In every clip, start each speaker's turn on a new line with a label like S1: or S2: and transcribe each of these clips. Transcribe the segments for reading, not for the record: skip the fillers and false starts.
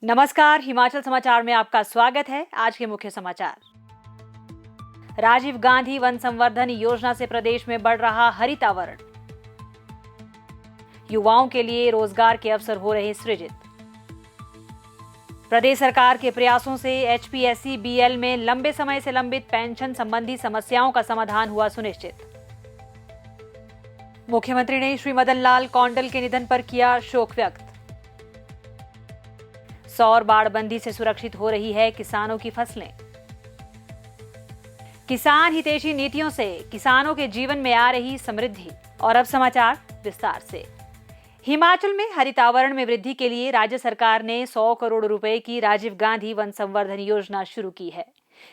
S1: नमस्कार, हिमाचल समाचार में आपका स्वागत है। आज के मुख्य समाचार। राजीव गांधी वन संवर्धन योजना से प्रदेश में बढ़ रहा हरितावरण। युवाओं के लिए रोजगार के अवसर हो रहे सृजित। प्रदेश सरकार के प्रयासों से एचपीएससी बीएल में लंबे समय से लंबित पेंशन संबंधी समस्याओं का समाधान हुआ सुनिश्चित। मुख्यमंत्री ने श्री मदन लाल कौंडल के निधन पर किया शोक व्यक्त। सौर बाड़बंदी से सुरक्षित हो रही है किसानों की फसलें। किसान हितैषी नीतियों से किसानों के जीवन में आ रही समृद्धि। और अब समाचार विस्तार से। हिमाचल में हरितावरण में वृद्धि के लिए राज्य सरकार ने 100 करोड़ रुपए की राजीव गांधी वन संवर्धन योजना शुरू की है।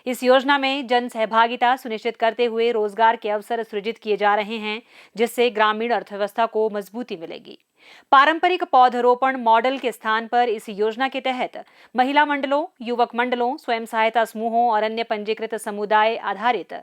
S1: इस योजना में जन सहभागिता सुनिश्चित करते हुए रोजगार के अवसर सृजित किए जा रहे हैं, जिससे ग्रामीण अर्थव्यवस्था को मजबूती मिलेगी। पारंपरिक पौधरोपण मॉडल के स्थान पर इस योजना के तहत महिला मंडलों, युवक मंडलों, स्वयं सहायता समूहों और अन्य पंजीकृत समुदाय आधारित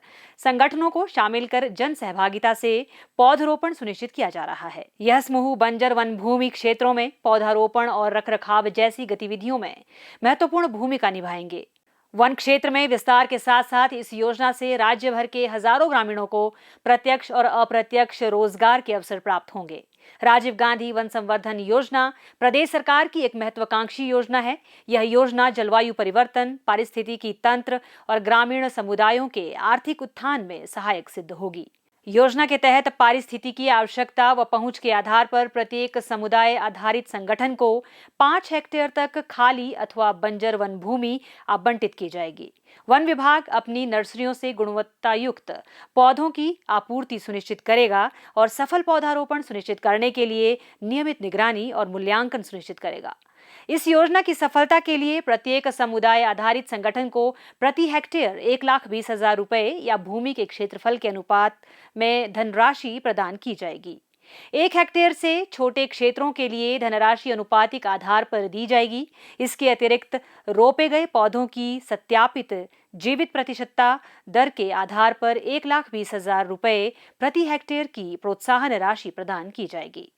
S1: संगठनों को शामिल कर जन सहभागिता से पौधरोपण सुनिश्चित किया जा रहा है। यह समूह बंजर वन भूमि क्षेत्रों में पौधारोपण और रखरखाव जैसी गतिविधियों में महत्वपूर्ण भूमिका निभाएंगे। वन क्षेत्र में विस्तार के साथ साथ इस योजना से राज्य भर के हजारों ग्रामीणों को प्रत्यक्ष और अप्रत्यक्ष रोजगार के अवसर प्राप्त होंगे। राजीव गांधी वन संवर्धन योजना प्रदेश सरकार की एक महत्वाकांक्षी योजना है। यह योजना जलवायु परिवर्तन, पारिस्थितिकी तंत्र और ग्रामीण समुदायों के आर्थिक उत्थान में सहायक सिद्ध होगी। योजना के तहत पारिस्थितिकी आवश्यकता व पहुंच के आधार पर प्रत्येक समुदाय आधारित संगठन को 5 हेक्टेयर तक खाली अथवा बंजर वन भूमि आवंटित की जाएगी। वन विभाग अपनी नर्सरियों से गुणवत्तायुक्त पौधों की आपूर्ति सुनिश्चित करेगा और सफल पौधारोपण सुनिश्चित करने के लिए नियमित निगरानी और मूल्यांकन सुनिश्चित करेगा। इस योजना की सफलता के लिए प्रत्येक समुदाय आधारित संगठन को प्रति हेक्टेयर 1,20,000 रुपए या भूमि के क्षेत्रफल के अनुपात में धनराशि प्रदान की जाएगी। 1 हेक्टेयर से छोटे क्षेत्रों के लिए धनराशि अनुपातिक आधार पर दी जाएगी। इसके अतिरिक्त रोपे गए पौधों की सत्यापित जीवित प्रतिशतता दर के आधार पर 1,20,000 रुपए प्रति हेक्टेयर की प्रोत्साहन राशि प्रदान की जाएगी।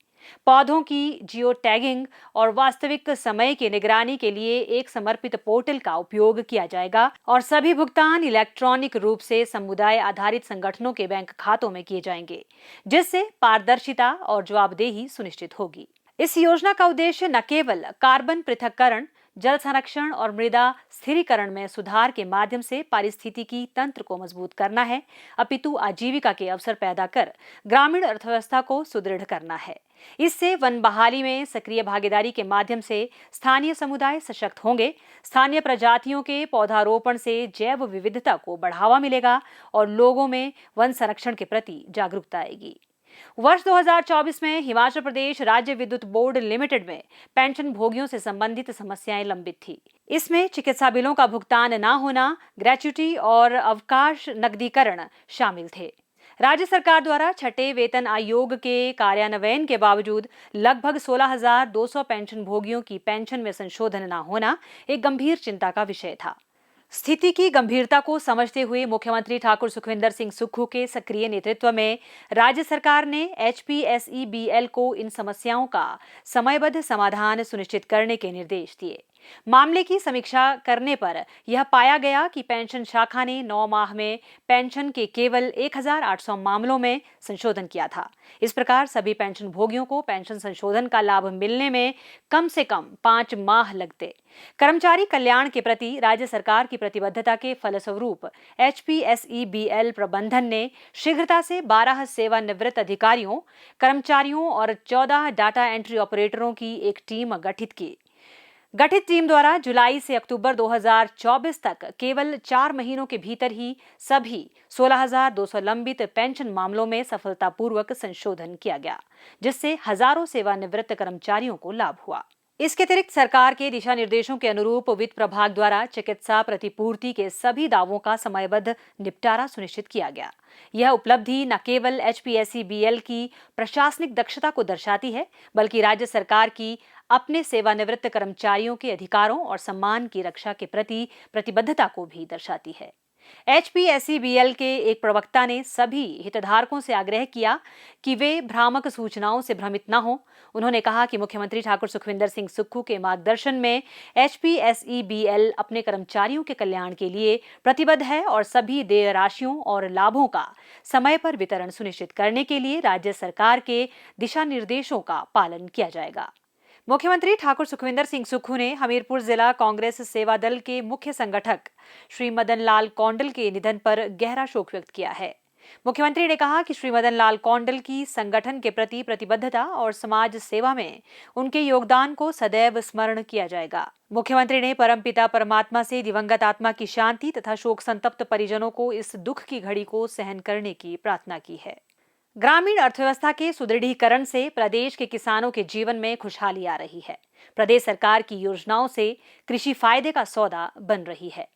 S1: पौधों की जियो टैगिंग और वास्तविक समय की निगरानी के लिए एक समर्पित पोर्टल का उपयोग किया जाएगा और सभी भुगतान इलेक्ट्रॉनिक रूप से समुदाय आधारित संगठनों के बैंक खातों में किए जाएंगे, जिससे पारदर्शिता और जवाबदेही सुनिश्चित होगी। इस योजना का उद्देश्य न केवल कार्बन पृथक्करण, जल संरक्षण और मृदा स्थिरीकरण में सुधार के माध्यम से पारिस्थितिकी तंत्र को मजबूत करना है, अपितु आजीविका के अवसर पैदा कर ग्रामीण अर्थव्यवस्था को सुदृढ़ करना है। इससे वन बहाली में सक्रिय भागीदारी के माध्यम से स्थानीय समुदाय सशक्त होंगे। स्थानीय प्रजातियों के पौधारोपण से जैव विविधता को बढ़ावा मिलेगा और लोगों में वन संरक्षण के प्रति जागरूकता आएगी। वर्ष 2024 में हिमाचल प्रदेश राज्य विद्युत बोर्ड लिमिटेड में पेंशन भोगियों से संबंधित समस्याएं लंबित थी। इसमें चिकित्सा बिलों का भुगतान न होना, ग्रेच्युटी और अवकाश नकदीकरण शामिल थे। राज्य सरकार द्वारा छठे वेतन आयोग के कार्यान्वयन के बावजूद लगभग 16,200 पेंशन भोगियों की पेंशन में संशोधन न होना एक गंभीर चिंता का विषय था। स्थिति की गंभीरता को समझते हुए मुख्यमंत्री ठाकुर सुखविंदर सिंह सुक्खू के सक्रिय नेतृत्व में राज्य सरकार ने एचपीएसईबीएल को इन समस्याओं का समयबद्ध समाधान सुनिश्चित करने के निर्देश दिए। मामले की समीक्षा करने पर यह पाया गया कि पेंशन शाखा ने 9 माह में पेंशन के केवल 1,800 मामलों में संशोधन किया था। इस प्रकार सभी पेंशन भोगियों को पेंशन संशोधन का लाभ मिलने में कम से कम 5 माह लगते। कर्मचारी कल्याण के प्रति राज्य सरकार की प्रतिबद्धता के फलस्वरूप एचपीएसईबीएल प्रबंधन ने शीघ्रता से 12 सेवानिवृत्त अधिकारियों, कर्मचारियों और 14 डाटा एंट्री ऑपरेटरों की एक टीम गठित की। गठित टीम द्वारा जुलाई से अक्टूबर 2024 तक केवल 4 महीनों के भीतर ही सभी 16,200 लंबित पेंशन मामलों में सफलतापूर्वक संशोधन किया गया, जिससे हजारों सेवानिवृत्त कर्मचारियों को लाभ हुआ। इसके अतिरिक्त सरकार के दिशा निर्देशों के अनुरूप वित्त प्रभाग द्वारा चिकित्सा प्रतिपूर्ति के सभी दावों का समयबद्ध निपटारा सुनिश्चित किया गया। यह उपलब्धि न केवल एचपीएसईबीएल की प्रशासनिक दक्षता को दर्शाती है, बल्कि राज्य सरकार की अपने सेवानिवृत्त कर्मचारियों के अधिकारों और सम्मान की रक्षा के प्रति प्रतिबद्धता को भी दर्शाती है। HPSCBL के एक प्रवक्ता ने सभी हितधारकों से आग्रह किया कि वे भ्रामक सूचनाओं से भ्रमित न हों। उन्होंने कहा कि मुख्यमंत्री ठाकुर सुखविंदर सिंह सुक्खू के मार्गदर्शन में HPSCBL अपने कर्मचारियों के कल्याण के लिए प्रतिबद्ध है और सभी देय राशियों और लाभों का समय पर वितरण सुनिश्चित करने के लिए राज्य सरकार के दिशा निर्देशों का पालन किया जाएगा। मुख्यमंत्री ठाकुर सुखविंदर सिंह सुक्खू ने हमीरपुर जिला कांग्रेस सेवा दल के मुख्य संगठक श्री मदन लाल कौंडल के निधन पर गहरा शोक व्यक्त किया है। मुख्यमंत्री ने कहा कि श्री मदन लाल कौंडल की संगठन के प्रति प्रतिबद्धता और समाज सेवा में उनके योगदान को सदैव स्मरण किया जाएगा। मुख्यमंत्री ने परमपिता परमात्मा से दिवंगत आत्मा की शांति तथा शोक संतप्त परिजनों को इस दुख की घड़ी को सहन करने की प्रार्थना की है। ग्रामीण अर्थव्यवस्था के सुदृढ़ीकरण से प्रदेश के किसानों के जीवन में खुशहाली आ रही है। प्रदेश सरकार की योजनाओं से कृषि फायदे का सौदा बन रही है।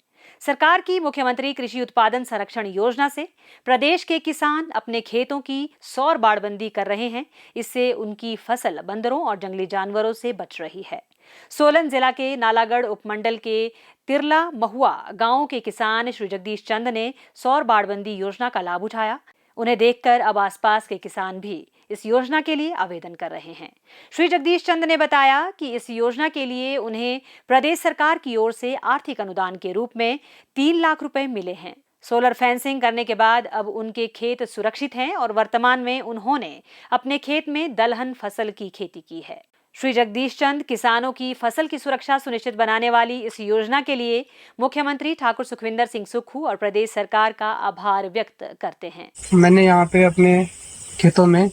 S1: सरकार की मुख्यमंत्री कृषि उत्पादन संरक्षण योजना से प्रदेश के किसान अपने खेतों की सौर बाड़बंदी कर रहे हैं। इससे उनकी फसल बंदरों और जंगली जानवरों से बच रही है। सोलन जिला के नालागढ़ उपमंडल के तिरला महुआ गांव के किसान श्री जगदीश चंद ने सौर बाड़बंदी योजना का लाभ उठाया। उन्हें देखकर अब आसपास के किसान भी इस योजना के लिए आवेदन कर रहे हैं। श्री जगदीश चंद ने बताया कि इस योजना के लिए उन्हें प्रदेश सरकार की ओर से आर्थिक अनुदान के रूप में 3 लाख रुपए मिले हैं। सोलर फेंसिंग करने के बाद अब उनके खेत सुरक्षित हैं और वर्तमान में उन्होंने अपने खेत में दलहन फसल की खेती की है। श्री जगदीश चंद किसानों की फसल की सुरक्षा सुनिश्चित बनाने वाली इस योजना के लिए मुख्यमंत्री ठाकुर सुखविंदर सिंह सुक्खू और प्रदेश सरकार का आभार व्यक्त करते हैं।
S2: मैंने यहाँ पे अपने खेतों में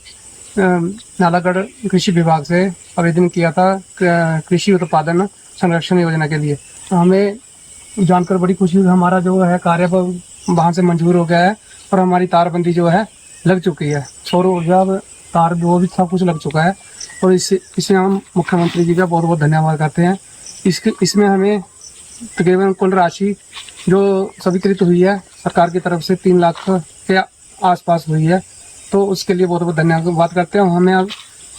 S2: नालागढ़ कृषि विभाग से आवेदन किया था कृषि उत्पादन संरक्षण योजना के लिए। हमें जानकर बड़ी खुशी हुई। हमारा जो है कार्य वहाँ से मंजूर हो गया है और हमारी तारबंदी जो है लग चुकी है। सौर ऊर्जा तार वो भी सब कुछ लग चुका है और इसमें हम मुख्यमंत्री जी का बहुत बहुत धन्यवाद करते हैं। इसमें हमें तकरीबन कुल राशि जो स्वीकृत हुई है सरकार की तरफ से 3 लाख के आसपास हुई है, तो उसके लिए बहुत बहुत धन्यवाद करते हैं। हमें अब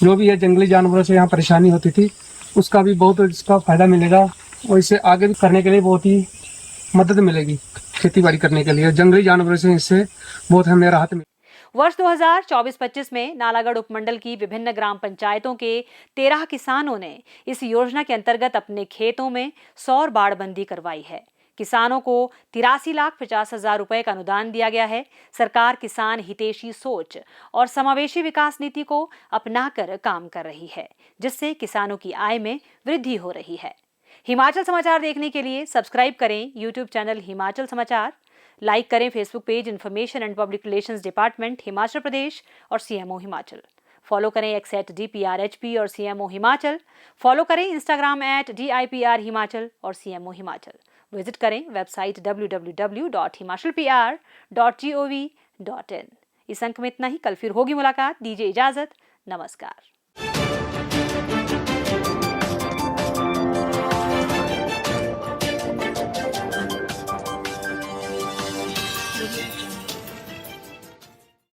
S2: जो भी है जंगली जानवरों से यहाँ परेशानी होती थी उसका भी बहुत इसका फायदा मिलेगा और इसे आगे भी करने के लिए बहुत ही मदद मिलेगी। खेती बाड़ी करने के लिए जंगली जानवरों से इससे बहुत हमें राहत मिलेगी।
S1: वर्ष 2024-25 में नालागढ़ उपमंडल की विभिन्न ग्राम पंचायतों के 13 किसानों ने इस योजना के अंतर्गत अपने खेतों में सौर बाड़बंदी करवाई है। किसानों को 83,50,000 रुपए का अनुदान दिया गया है। सरकार किसान हितैषी सोच और समावेशी विकास नीति को अपनाकर काम कर रही है, जिससे किसानों की आय में वृद्धि हो रही है। हिमाचल समाचार देखने के लिए सब्सक्राइब करें यूट्यूब चैनल हिमाचल समाचार, लाइक करें Facebook page information and public relations department Himachal Pradesh और CMO हिमाचल। फॉलो करें X @DPRHP और CMO हिमाचल। फॉलो करें इंस्टाग्राम @DIPR हिमाचल और CMO हिमाचल। विजिट करें वेबसाइट www.himachalpr.gov.in। इस अंक में इतना ही। कल फिर होगी मुलाकात। दीजिए इजाजत। नमस्कार।